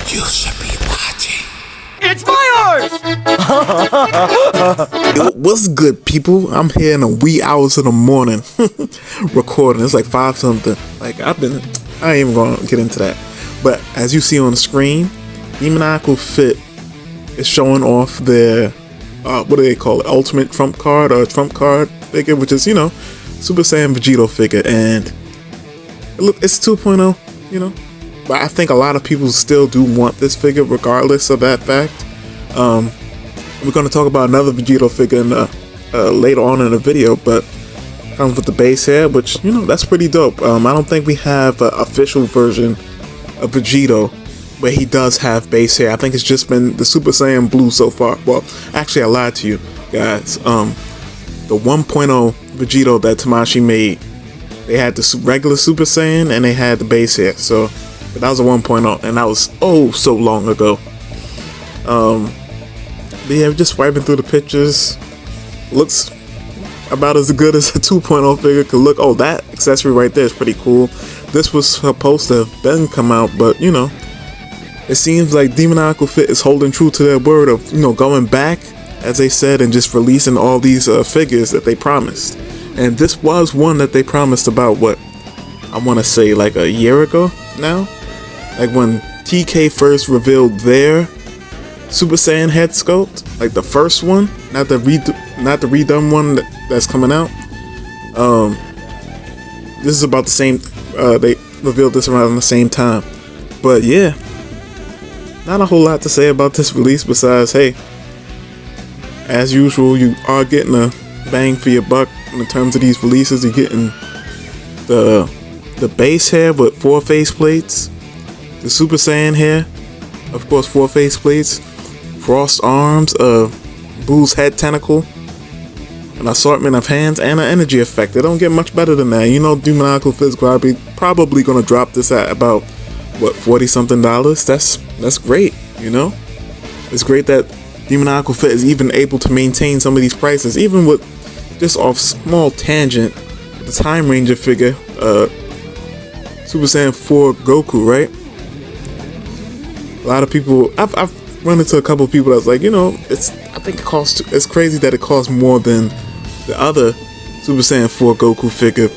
You should be watching. It's my art! Yo, what's good, people? I'm here in the wee hours of the morning recording. It's like 5 something. Like, I ain't even gonna get into that. But as you see on the screen, Demoniacal Fit is showing off their, what do they call it? Ultimate Trump card or Trump card figure, which is, Super Saiyan Vegito figure. And look, it's 2.0, But I think a lot of people still do want this figure regardless of that fact. We're going to talk about another Vegito figure later on in the video, but comes with the base hair, which, that's pretty dope. I don't think we have an official version of Vegito where he does have base hair. I think it's just been the Super Saiyan Blue so far. Well, actually, I lied to you guys. The 1.0 Vegito that Tamashii made, they had the regular Super Saiyan and they had the base hair. So but that was a 1.0, and that was so long ago. But yeah, just swiping through the pictures, looks about as good as a 2.0 figure could look. Oh, that accessory right there is pretty cool. This was supposed to have been come out, but it seems like Demoniacal Fit is holding true to their word of going back, as they said, and just releasing all these figures that they promised. And this was one that they promised about, what, I want to say like a year ago now. Like when TK first revealed their Super Saiyan head sculpt, like the first one, not the redone one that's coming out. This is about the same. They revealed this around the same time, but yeah, not a whole lot to say about this release besides, hey, as usual, you are getting a bang for your buck in terms of these releases. You're getting the base hair with 4 face plates. The Super Saiyan hair, of course, 4 face plates, Frost arms, Boo's head tentacle, an assortment of hands, and an energy effect. They don't get much better than that. Demoniacal Fit's probably gonna drop this at about what, $40-something. That's great. It's great that Demoniacal Fit is even able to maintain some of these prices, even with just off small tangent. The Time Ranger figure, Super Saiyan 4 Goku, right? A lot of people, I've run into a couple of people that's like, I think it's crazy that it costs more than the other Super Saiyan 4 Goku figure,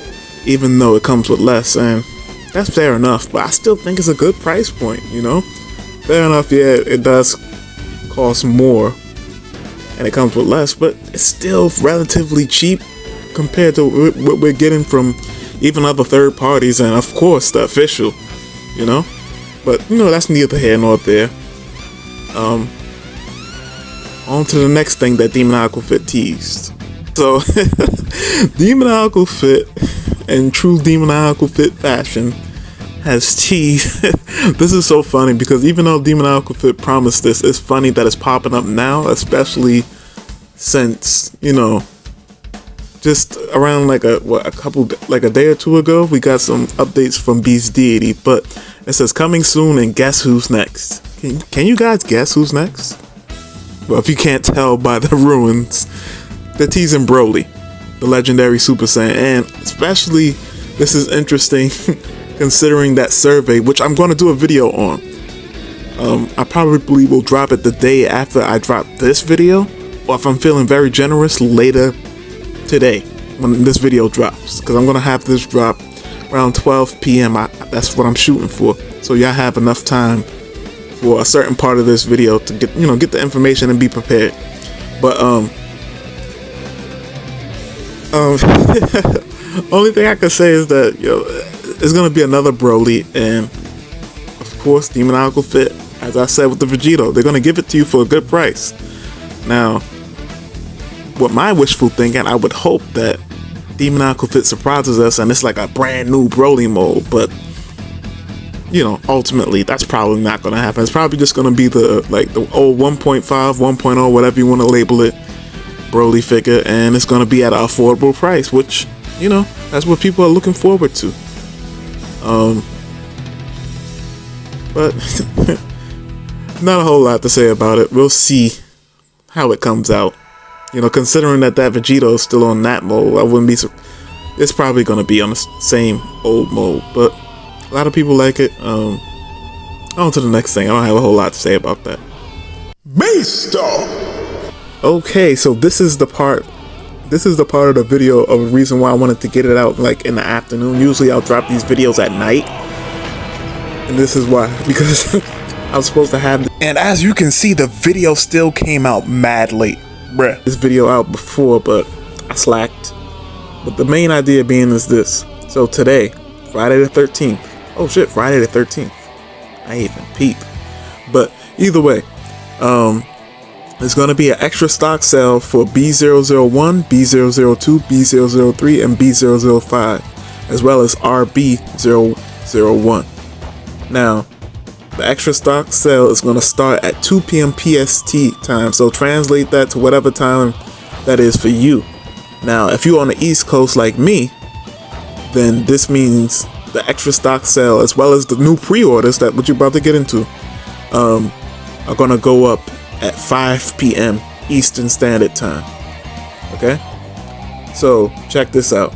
even though it comes with less, and that's fair enough, but I still think it's a good price point, Fair enough, yeah, it does cost more, and it comes with less, but it's still relatively cheap compared to what we're getting from even other third parties, and of course the official, But that's neither here nor there. On to the next thing that Demoniacal Fit teased. So Demoniacal Fit, in true Demoniacal Fit fashion, has teased. This is so funny because even though Demoniacal Fit promised this, it's funny that it's popping up now, especially since just around like a day or two ago, we got some updates from Beast Deity, but it says coming soon, and guess who's next? Can you guys guess who's next? Well, if you can't tell by the ruins, they're teasing Broly, the legendary Super Saiyan, and especially this is interesting considering that survey, which I'm going to do a video on. I probably will drop it the day after I drop this video, or if I'm feeling very generous, later today when this video drops, because I'm gonna have this drop around 12 p.m. That's what I'm shooting for, so y'all have enough time for a certain part of this video to get get the information and be prepared. But only thing I can say is that it's gonna be another Broly, and of course Demoniacal Fit, as I said with the Vegito, they're gonna give it to you for a good price. Now, with my wishful thinking, I would hope that Demoniacal Fit surprises us and it's like a brand new Broly mold, but ultimately that's probably not going to happen. It's probably just going to be the old 1.5, 1.0, whatever you want to label it, Broly figure, and it's going to be at an affordable price, which that's what people are looking forward to. But not a whole lot to say about it. We'll see how it comes out. Considering that Vegito is still on that mold, I wouldn't be. It's probably gonna be on the same old mold, but a lot of people like it. On to the next thing. I don't have a whole lot to say about that. Beast. Okay, so this is the part of the video of the reason why I wanted to get it out like in the afternoon. Usually I'll drop these videos at night, and this is why, because I was supposed to have, and as you can see, the video still came out mad late, bruh. This video out before, but I slacked. But the main idea being is this. So today, Friday the 13th. Oh shit, Friday the 13th. I ain't even peep. But either way, there's going to be an extra stock sale for B001, B002, B003, and B005, as well as RB001. Now, the extra stock sale is going to start at 2 p.m. PST time, so translate that to whatever time that is for you. Now, if you're on the East Coast like me, then this means the extra stock sale, as well as the new pre-orders that what you're about to get into, are going to go up at 5 p.m. Eastern Standard Time. Okay? So, check this out.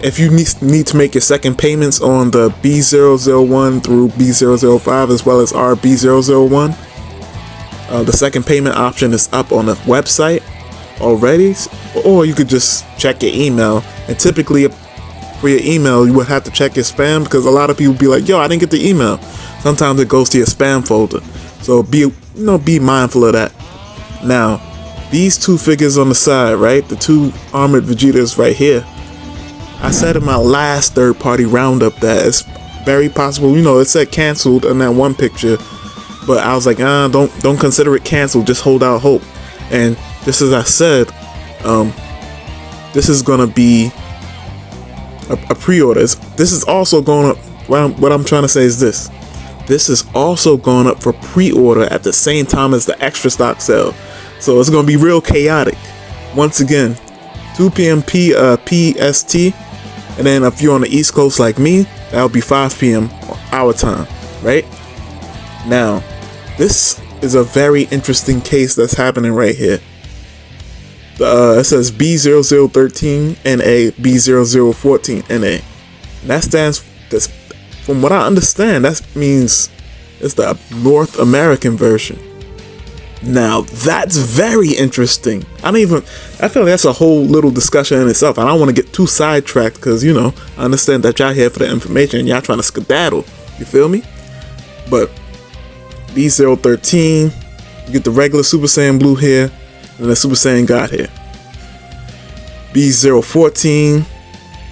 If you need to make your second payments on the B001 through B005 as well as RB001, the second payment option is up on the website already, or you could just check your email. And typically for your email, you would have to check your spam, because a lot of people be like, yo, I didn't get the email. Sometimes it goes to your spam folder. So be mindful of that. Now, these two figures on the side, right? The two armored Vegetas right here. I said in my last third-party roundup that it's very possible, it said canceled in that one picture, but I was like, don't consider it canceled, just hold out hope. And just as I said, this is gonna be a pre-order. This is also going up. What I'm trying to say is this. This is also going up for pre-order at the same time as the extra stock sale. So it's going to be real chaotic. Once again, 2 p.m. PST. And then if you're on the East Coast like me, that'll be 5 p.m. our time, right? Now, this is a very interesting case that's happening right here. It says B0013 NA, B0014 NA. And that stands, from what I understand, that means it's the North American version. Now, that's very interesting. I feel like that's a whole little discussion in itself. I don't want to get too sidetracked because, I understand that y'all here for the information and y'all trying to skedaddle. You feel me? But B013, you get the regular Super Saiyan Blue here and the Super Saiyan God here. B014,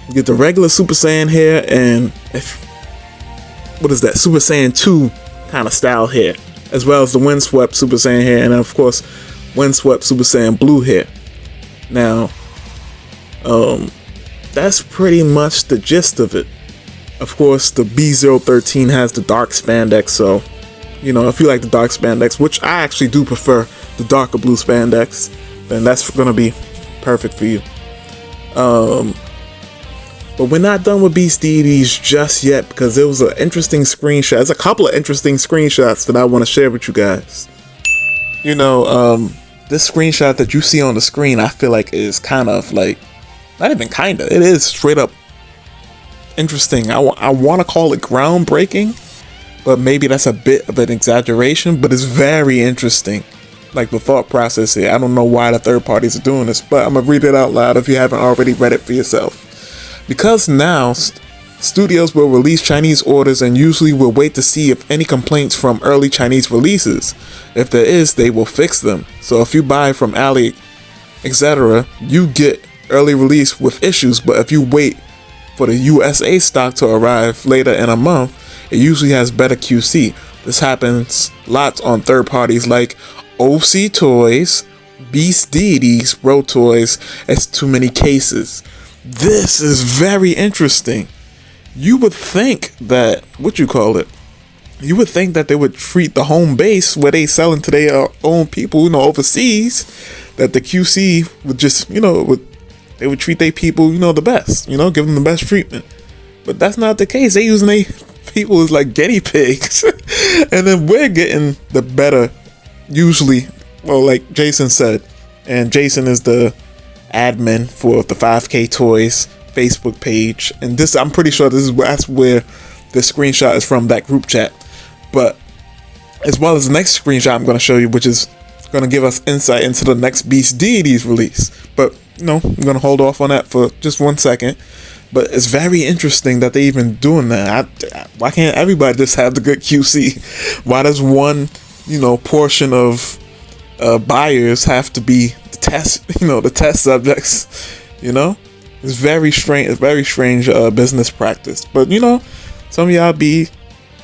you get the regular Super Saiyan here and Super Saiyan 2 kind of style here, as well as the Windswept Super Saiyan here, and of course Windswept Super Saiyan Blue here. Now, that's pretty much the gist of it. Of course, the B013 has the dark spandex, so if you like the dark spandex, which I actually do prefer the darker blue spandex, then that's gonna be perfect for you. But we're not done with Beast Deities just yet, because there was an interesting screenshot. There's a couple of interesting screenshots that I want to share with you guys. This screenshot that you see on the screen, I feel like is kind of like, not even kinda, it is straight up interesting. I want to call it groundbreaking, but maybe that's a bit of an exaggeration, but it's very interesting. Like the thought process here. I don't know why the third parties are doing this, but I'm gonna read it out loud if you haven't already read it for yourself. Because now studios will release Chinese orders and usually will wait to see if any complaints from early Chinese releases. If there is, they will fix them. So if you buy from Ali, etc., you get early release with issues, but if you wait for the USA stock to arrive later in a month, it usually has better QC. This happens lots on third parties like OCTOYS, Beast Deities, Rotoys. It's too many cases. This is very interesting. You would think that, you would think that they would treat the home base where they selling to their own people, overseas, that the QC would just, they would treat their people, the best, give them the best treatment. But that's not the case. They using their people as like guinea pigs. And then we're getting the better, usually, like Jason said. And Jason is the admin for the 5K Toys Facebook page, and I'm pretty sure that's where the screenshot is from, that group chat. But as well as the next screenshot I'm going to show you, which is going to give us insight into the next Beast Deities release. But I'm going to hold off on that for just 1 second. But it's very interesting that they even doing that. Why can't everybody just have the good QC? Why does one, portion of buyers have to be the test, the test subjects? It's very strange. It's very strange business practice. But some of y'all be,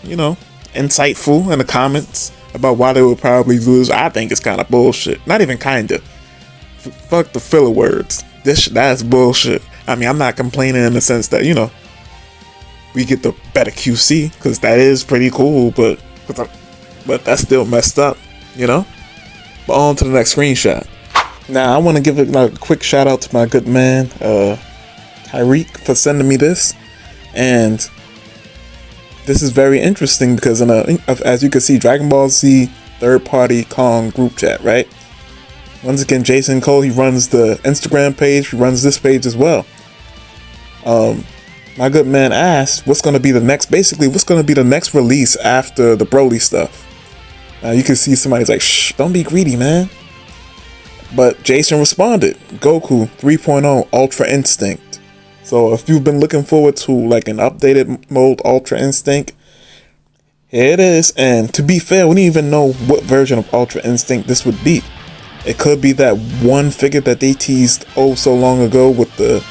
insightful in the comments about why they would probably lose. I think it's kind of bullshit. Not even kinda. Fuck the filler words. That's bullshit. I mean, I'm not complaining in the sense that, we get the better QC, because that is pretty cool, but that's still messed up, But on to the next screenshot. Now, I want to give a quick shout out to my good man, Tyreek, for sending me this. And this is very interesting because, as you can see, Dragon Ball Z third-party Kong group chat, right? Once again, Jason Cole, he runs the Instagram page, he runs this page as well. My good man asked, what's going to be the next release after the Broly stuff? Now you can see somebody's like, shh, don't be greedy, man. But Jason responded, Goku 3.0 Ultra Instinct. So if you've been looking forward to like an updated mode Ultra Instinct, here it is. And to be fair, we didn't even know what version of Ultra Instinct this would be. It could be that one figure that they teased so long ago with the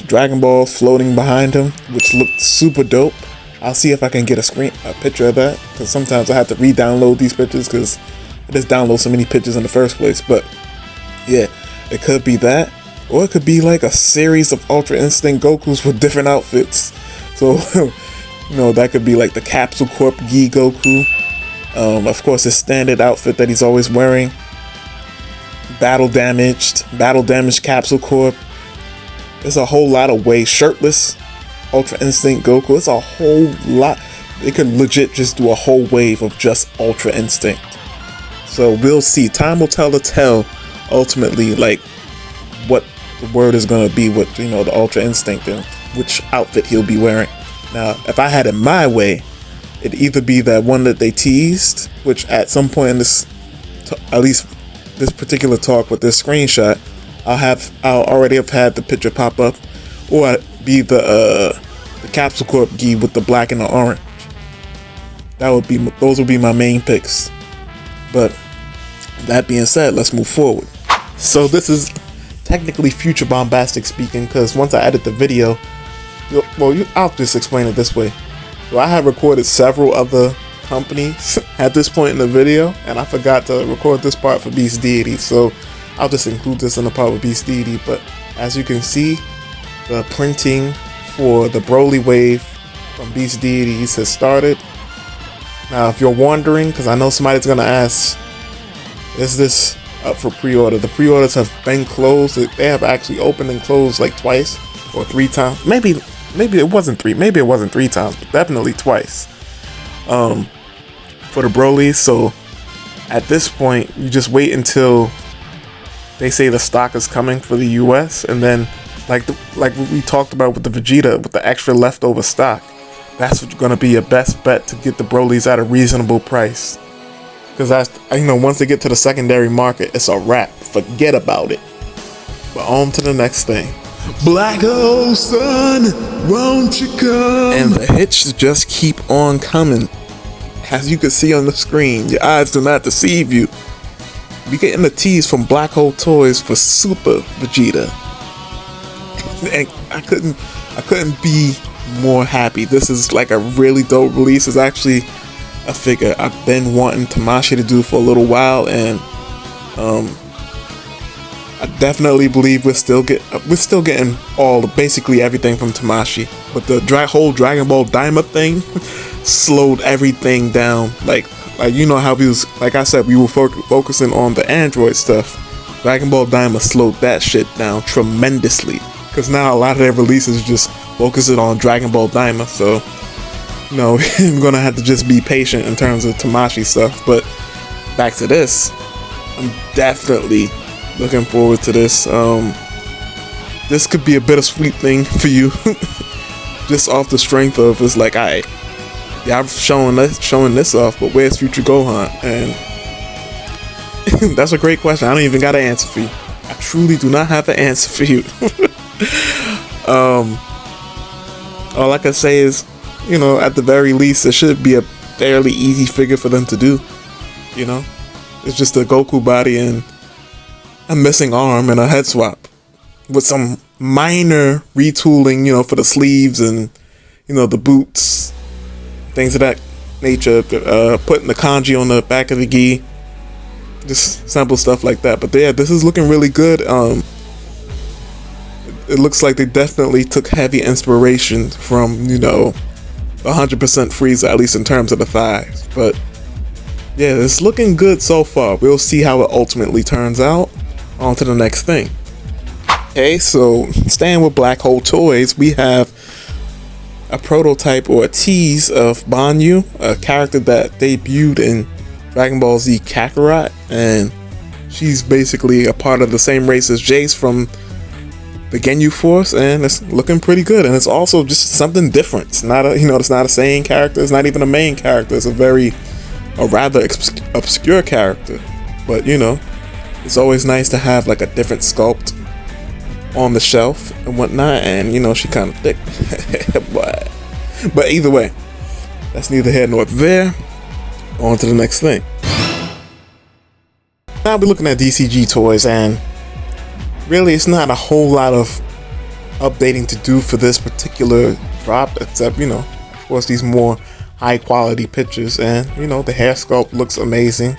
Dragon Ball floating behind him, which looked super dope. I'll see if I can get a picture of that, because sometimes I have to re-download these pictures because I just download so many pictures in the first place. But yeah, it could be that, or it could be like a series of Ultra Instinct Gokus with different outfits. So that could be like the Capsule Corp Gi Goku, of course his standard outfit that he's always wearing, battle damaged Capsule Corp. There's a whole lot of ways. Shirtless Ultra Instinct Goku. It's a whole lot. They could legit just do a whole wave of just Ultra Instinct. So we'll see. Time will tell the tale ultimately, like what the word is going to be with the Ultra Instinct and which outfit he'll be wearing. Now, if I had it my way, it'd either be that one that they teased, which at some point in this, at least this particular talk with this screenshot, I'll already have had the picture pop up, or I'd be the Capsule Corp Gi with the black and the orange. Those would be my main picks. But that being said, let's move forward. So this is technically future Bombastic speaking, because once I edit the video, I'll just explain it this way. So I have recorded several other companies at this point in the video, and I forgot to record this part for Beast Deity, so I'll just include this in the part with Beast Deity. But as you can see, the printing for the Broly wave from Beast Deities has started. Now, if you're wondering, because I know somebody's gonna ask, is this up for pre-order? The pre-orders have been closed. They have actually opened and closed like twice or 3 times. Maybe it wasn't 3. Maybe it wasn't 3 times, but definitely twice. For the Broly. So at this point, you just wait until they say the stock is coming for the US, and then like what we talked about with the Vegeta, with the extra leftover stock, that's going to be your best bet to get the Brolys at a reasonable price. Because once they get to the secondary market, it's a wrap. Forget about it. But on to the next thing. Black hole sun, won't you come? And the hits just keep on coming. As you can see on the screen, your eyes do not deceive you. We getting the tease from Black Hole Toys for Super Vegeta. And I couldn't be more happy. This is like a really dope release. It's actually a figure I've been wanting Tamashii to do for a little while, and I definitely believe we're still getting basically everything from Tamashii. But the whole Dragon Ball Daima thing slowed everything down. Like you know how like I said, we were focusing on the Android stuff. Dragon Ball Daima slowed that shit down tremendously, because now a lot of their releases just focusing on Dragon Ball Daima. So I'm gonna have to just be patient in terms of Tamashii stuff. But back to this, I'm definitely looking forward to this. This could be a bittersweet thing for you, just off the strength of it's like, alright, Yeah, I'm showing this off, but where's Future Gohan? And that's a great question. I don't even got an answer for you. I truly do not have an answer for you. All I can say is, you know, at the very least, it should be a fairly easy figure for them to do. You know, it's just a Goku body and a missing arm and a head swap with some minor retooling, you know, for the sleeves and, you know, the boots, things of that nature. Putting the kanji on the back of the gi, just simple stuff like that. But yeah, this is looking really good. It looks like they definitely took heavy inspiration from, you know, 100% Frieza, at least in terms of the thighs. But yeah, it's looking good so far. We'll see how it ultimately turns out. On to the next thing. Okay, so staying with Black Hole Toys, we have a prototype or a tease of Banyu, a character that debuted in Dragon Ball Z Kakarot, and she's basically a part of the same race as Jace from the Ginyu Force, and it's looking pretty good. And it's also just something different. It's not a, you know, it's not a Saiyan character. It's not even a main character. It's a rather obscure character. But you know, it's always nice to have like a different sculpt on the shelf and whatnot. And you know, she kind of thick. But either way, that's neither here nor there. On to the next thing. Now we're looking at DCG toys, and really it's not a whole lot of updating to do for this particular drop, except, you know, of course, these more high quality pictures. And you know, the hair sculpt looks amazing,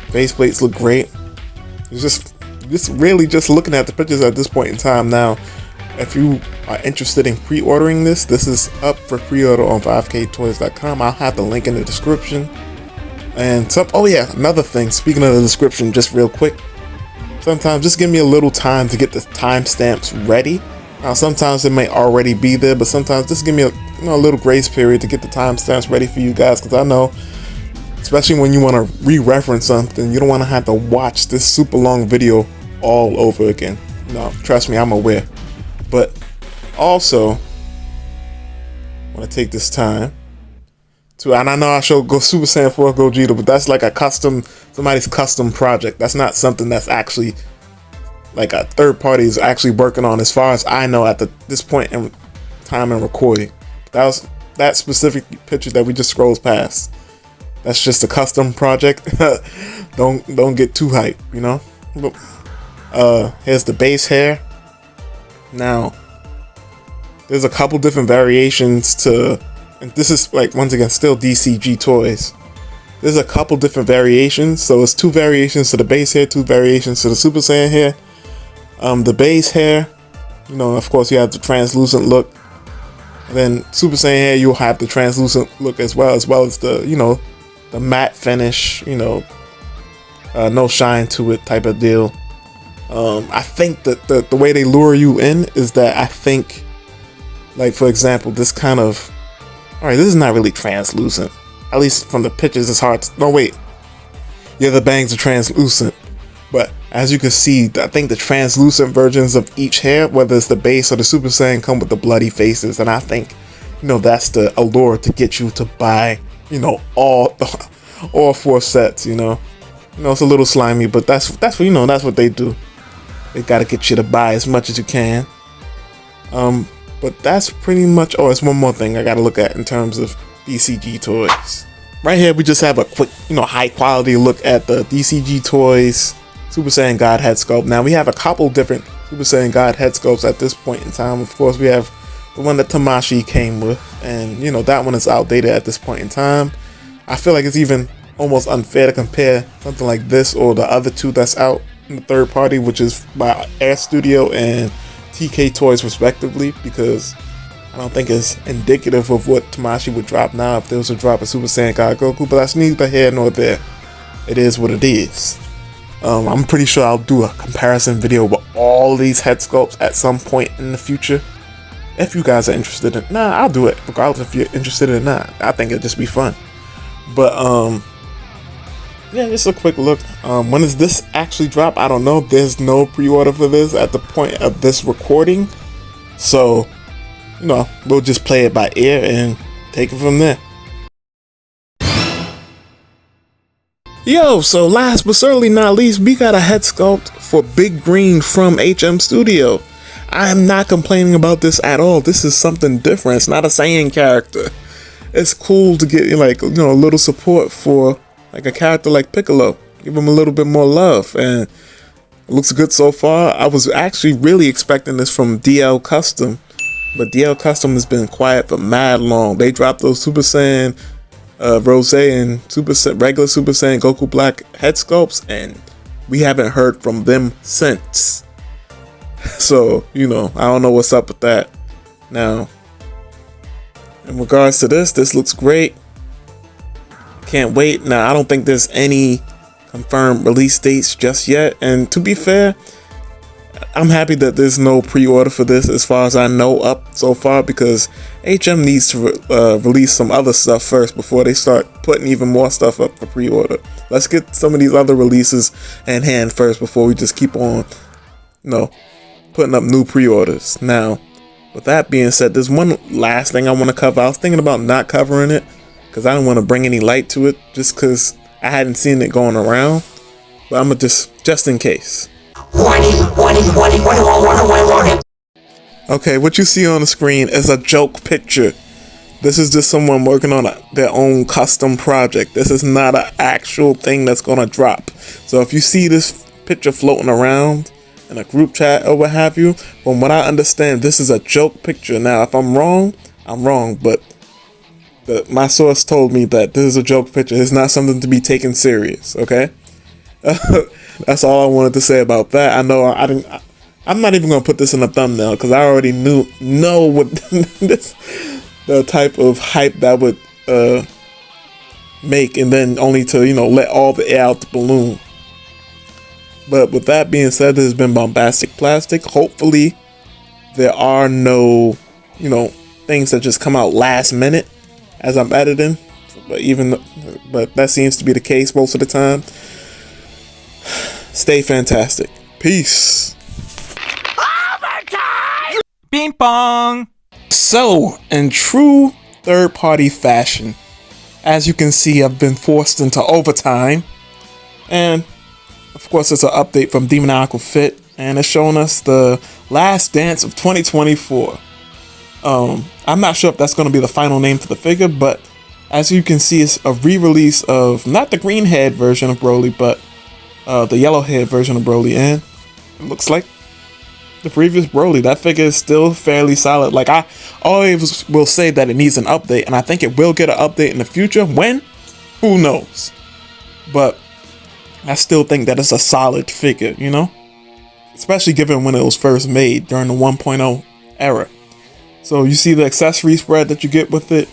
face plates look great. It's just really just looking at the pictures at this point in time. Now, if you are interested in pre-ordering this is up for pre-order on 5ktoys.com. I'll have the link in the description. And oh yeah, another thing, speaking of the description, just real quick, sometimes just give me a little time to get the timestamps ready. Now, sometimes it may already be there, but sometimes just give me a little grace period to get the timestamps ready for you guys, because I know, especially when you want to re-reference something, you don't want to have to watch this super long video all over again. No, trust me, I'm aware. But also, I want to take this time to, and I know I showed Go Super Saiyan 4 Gogeta, but that's like somebody's custom project. That's not something that's actually like a third party is actually working on, as far as I know at this point in time in recording. That specific picture that we just scrolled past. That's just a custom project. Don't get too hyped, you know. But, here's the base hair. Now, there's a couple different variations to, and this is like, once again, still DCG toys. There's a couple different variations, so it's 2 variations to the base hair, 2 variations to the Super Saiyan hair. The base hair, you know, of course, you have the translucent look. And then Super Saiyan hair, you'll have the translucent look as well as the, you know, the matte finish, you know, no shine to it type of deal. I think that the way they lure you in is that, I think, like, for example, this kind of, alright, this is not really translucent. At least from the pictures, it's hard to, no wait. Yeah, the bangs are translucent. But as you can see, I think the translucent versions of each hair, whether it's the base or the Super Saiyan, come with the bloody faces. And I think, you know, that's the allure to get you to buy, you know, all 4 sets, you know. You know, it's a little slimy, but that's what, you know, that's what they do. They gotta get you to buy as much as you can. But that's pretty much, oh, it's one more thing I gotta look at in terms of DCG toys. Right here, we just have a quick, you know, high quality look at the DCG toys Super Saiyan God head sculpt. Now, we have a couple different Super Saiyan God head sculpts at this point in time. Of course, we have the one that Tamashii came with, and you know, that one is outdated at this point in time. I feel like it's even almost unfair to compare something like this or the other 2 that's out in the third party, which is by Air Studio and TK Toys respectively, because I don't think it's indicative of what Tamashii would drop now if there was a drop of Super Saiyan God Goku, but that's neither here nor there. It is what it is. I'm pretty sure I'll do a comparison video with all these head sculpts at some point in the future. If you guys are interested in, I'll do it regardless if you're interested or not. I think it'd just be fun. But yeah, just a quick look. When does this actually drop? I don't know. There's no pre-order for this at the point of this recording, so you know, we'll just play it by ear and take it from there. Yo, so last but certainly not least, we got a head sculpt for Big Green from HM Studio. I am not complaining about this at all. This is something different. It's not a Saiyan character. It's cool to get, like, you know, a little support for like a character like Piccolo. Give him a little bit more love, and it looks good so far. I was actually really expecting this from DL Custom, but DL Custom has been quiet for mad long. They dropped those Super Saiyan Rose and regular Super Saiyan Goku Black head sculpts, and we haven't heard from them since. So, you know, I don't know what's up with that. Now, in regards to this looks great. Can't wait. Now, I don't think there's any confirmed release dates just yet, and to be fair, I'm happy that there's no pre-order for this as far as I know up so far, because HM needs to release some other stuff first before they start putting even more stuff up for pre-order. Let's get some of these other releases in hand first before we just keep on, you know, putting up new pre-orders. Now, with that being said, there's one last thing I want to cover. I was thinking about not covering it because I don't want to bring any light to it, just because I hadn't seen it going around, but I'm gonna just in case. Okay, what you see on the screen is a joke picture. This is just someone working on their own custom project. This is not an actual thing that's gonna drop. So if you see this picture floating around in a group chat or what have you, from what I understand, this is a joke picture. Now, if I'm wrong, I'm wrong, but my source told me that this is a joke picture. It's not something to be taken serious, okay? That's all I wanted to say about that. I know I'm not even gonna put this in a thumbnail because I already know what the type of hype that would make, and then only to, you know, let all the air out the balloon. But with that being said, this has been BombasticPlastic. Hopefully there are no, you know, things that just come out last minute as I'm editing, but that seems to be the case most of the time. Stay fantastic. Peace. Overtime! Ping pong! So, in true third-party fashion, as you can see, I've been forced into overtime. And, of course, it's an update from Demoniacal Fit, and it's showing us the last dance of 2024. I'm not sure if that's going to be the final name for the figure, but as you can see, it's a re-release of not the green head version of Broly, but the yellow head version of Broly, and it looks like the previous Broly. That figure is still fairly solid. Like, I always will say that it needs an update, and I think it will get an update in the future. When? Who knows? But I still think that it's a solid figure, you know? Especially given when it was first made during the 1.0 era. So you see the accessory spread that you get with it.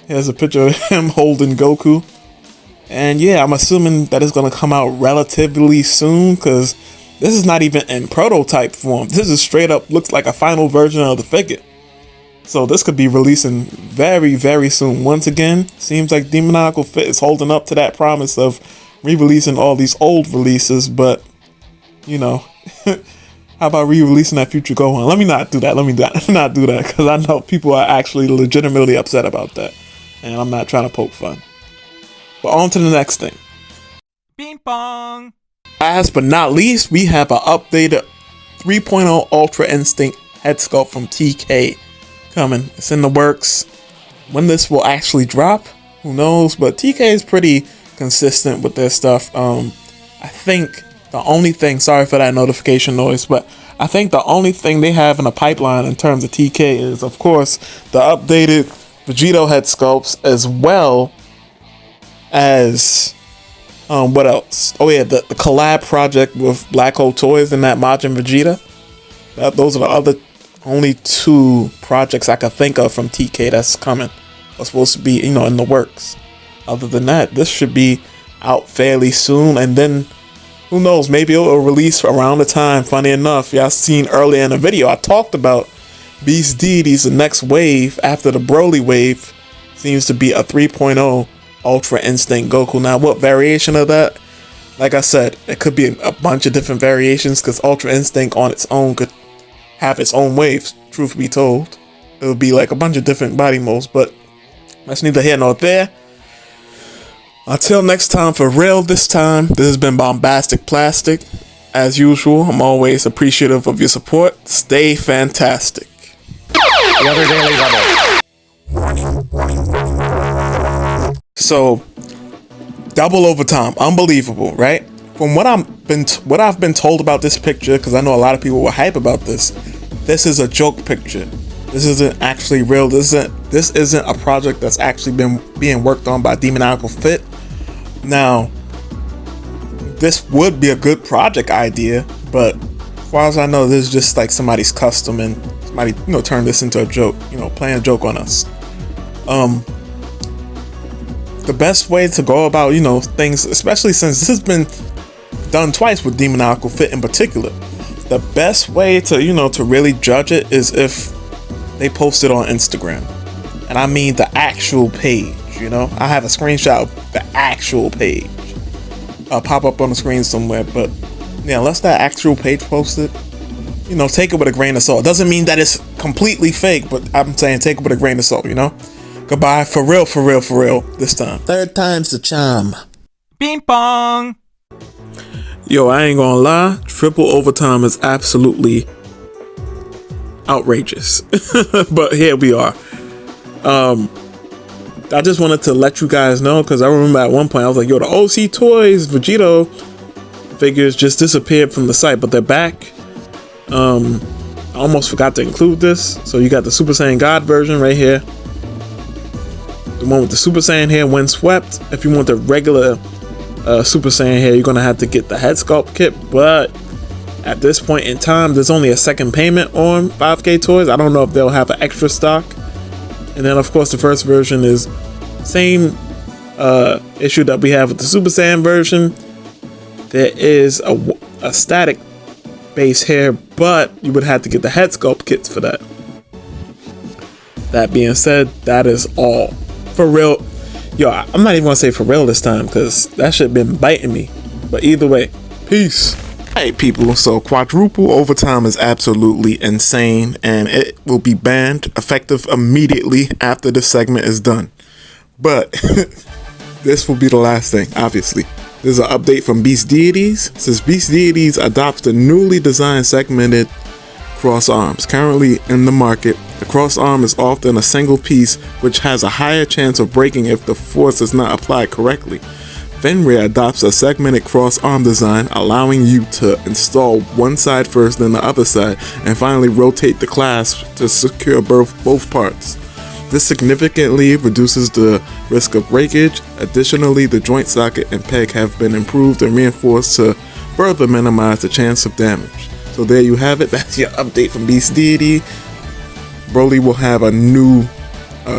Here's a picture of him holding Goku. And yeah, I'm assuming that it's going to come out relatively soon, because this is not even in prototype form. This is straight up looks like a final version of the figure. So this could be releasing very, very soon. Once again, seems like Demoniacal Fit is holding up to that promise of re-releasing all these old releases, but, you know, how about re-releasing that future Gohan? Let me not do that. Let me not do that, because I know people are actually legitimately upset about that, and I'm not trying to poke fun. But on to the next thing. Ping pong! Last but not least, we have an updated 3.0 Ultra Instinct head sculpt from TK coming. It's in the works. When this will actually drop, who knows? But TK is pretty consistent with their stuff. I think the only thing, sorry for that notification noise, but I think the only thing they have in the pipeline in terms of TK is, of course, the updated Vegito head sculpts, as well as what else? Oh yeah, the collab project with Black Hole Toys and that Majin Vegeta. Those are the only two projects I could think of from TK that's coming, or supposed to be, you know, in the works. Other than that, this should be out fairly soon, and then who knows, maybe it'll release around the time. Funny enough, y'all seen earlier in the video, I talked about Beast Deities. The next wave after the Broly wave seems to be a 3.0 Ultra Instinct Goku. Now, what variation of that? Like I said, it could be a bunch of different variations, because Ultra Instinct on its own could have its own waves, truth be told. it'll be like a bunch of different body molds, but that's neither here nor there. Until next time, for real this time, this has been BombasticPlastic. As usual, I'm always appreciative of your support. Stay fantastic. The other daily double. So, double overtime, unbelievable, right? From what I've been told about this picture, because I know a lot of people were hype about this. This is a joke picture. This isn't actually real. This isn't a project that's actually been being worked on by Demoniacal Fit. Now, this would be a good project idea, but as far as I know, this is just like somebody's custom, and somebody turned this into a joke, playing a joke on us. The best way to go about things, especially since this has been done twice with Demoniacal Fit in particular, the best way to to really judge it is if they post it on Instagram, and I mean the actual page. I have a screenshot of the actual page. I'll pop up on the screen somewhere, but yeah, unless that actual page posted, take it with a grain of salt. It doesn't mean that it's completely fake, but I'm saying take it with a grain of salt. Goodbye, for real this time. Third time's the charm. Ping pong. Yo, I ain't gonna lie, triple overtime is absolutely outrageous. But here we are. I just wanted to let you guys know, because I remember at one point I was like, yo, the OCTOYS Vegito figures just disappeared from the site, but they're back. I almost forgot to include this. So you got the Super Saiyan God version right here. The one with the Super Saiyan hair when swept. If you want the regular Super Saiyan hair, you're going to have to get the head sculpt kit, but at this point in time, there's only a second payment on 5K Toys. I don't know if they'll have an extra stock. And then, of course, the first version is same issue that we have with the Super Saiyan version. There is a static base hair, but you would have to get the head sculpt kits for that. That being said, that is all. For real. Yo, I'm not even going to say for real this time, because that shit been biting me. But either way, peace. Hey people, so quadruple overtime is absolutely insane, and it will be banned effective immediately after this segment is done. But this will be the last thing, obviously. There's an update from Beast Deities. Since Beast Deities adopts the newly designed segmented cross arms currently in the market, the cross arm is often a single piece which has a higher chance of breaking if the force is not applied correctly. Fenrir adopts a segmented cross arm design, allowing you to install one side first, then the other side, and finally rotate the clasp to secure both parts. This significantly reduces the risk of breakage. Additionally, the joint socket and peg have been improved and reinforced to further minimize the chance of damage. So there you have it. That's your update from Beast Deity. Broly will have a new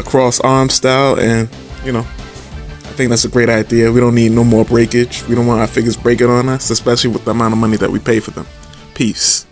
cross arm style, and I think that's a great idea. We don't need no more breakage. We don't want our figures breaking on us, especially with the amount of money that we pay for them. Peace.